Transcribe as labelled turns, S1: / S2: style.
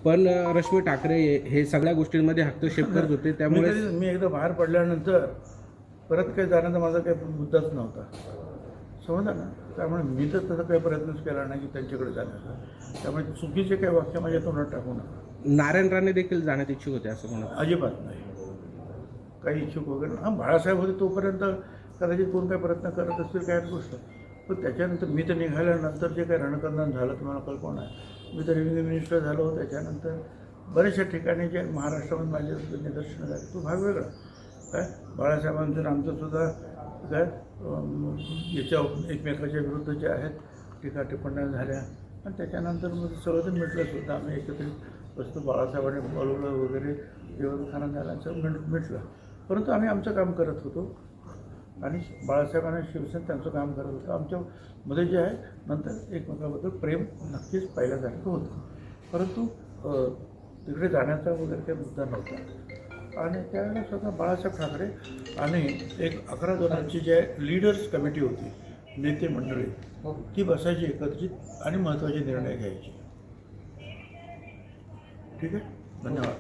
S1: पण रश्मी ठाकरे हे सगळ्या गोष्टींमध्ये हस्तक्षेप करत होते, त्यामुळे
S2: मी एकदा बाहेर पडल्यानंतर परत काही जाण्याचा माझा काही मुद्दाच नव्हता, समजा ना. त्यामुळे मी तर तसा काही प्रयत्नच केला नाही की त्यांच्याकडे जाण्याचा. त्यामुळे चुकीचे काही वाक्य माझ्या तोंडात टाकू नका.
S1: नारायण राणे देखील जाण्यात इच्छुक होते असं म्हणत.
S2: अजिबात नाही, काही इच्छुक वगैरे. हां, बाळासाहेब होते तोपर्यंत कदाचित कोण काही प्रयत्न करत असतील काय गोष्ट. पण त्याच्यानंतर मी तर निघाल्यानंतर जे काही रणकंदन झालं तुम्हाला कल्पना आहे. मी तर रेव्हेन्यू मिनिस्टर झालो, त्याच्यानंतर बऱ्याचशा ठिकाणी जे महाराष्ट्रामध्ये माझे निदर्शनं झाले तो भाग वेगळा. काय बाळासाहेबांचं आमचंसुद्धा काय याच्या एकमेकाच्या विरुद्ध जे आहेत टीका टिप्पण्या झाल्या. आणि त्याच्यानंतर मग सगळं ते मिटलं सुद्धा. आम्ही एकत्रित वस्तू बाळासाहेबांनी बोलवलं वगैरे, जेवण खाणं झाल्याचं मिटलं. परंतु आम्ही आमचं काम करत होतो आणि बाळासाहेब आणि शिवसेना त्यांचं काम करत होतं. आमच्यामध्ये जे आहे नंतर एकमेकाबद्दल प्रेम नक्कीच पाहिल्यासारखं होतं. परंतु तिकडे जाण्याचा वगैरे काही मुद्दा नव्हता. आणि त्यावेळेला स्वतः बाळासाहेब ठाकरे आणि एक 11 जणांची जे लीडर्स कमिटी होती, नेते मंडळी, ती बसायची एकत्रित आणि महत्त्वाचे निर्णय घ्यायचे. ठीक आहे, धन्यवाद.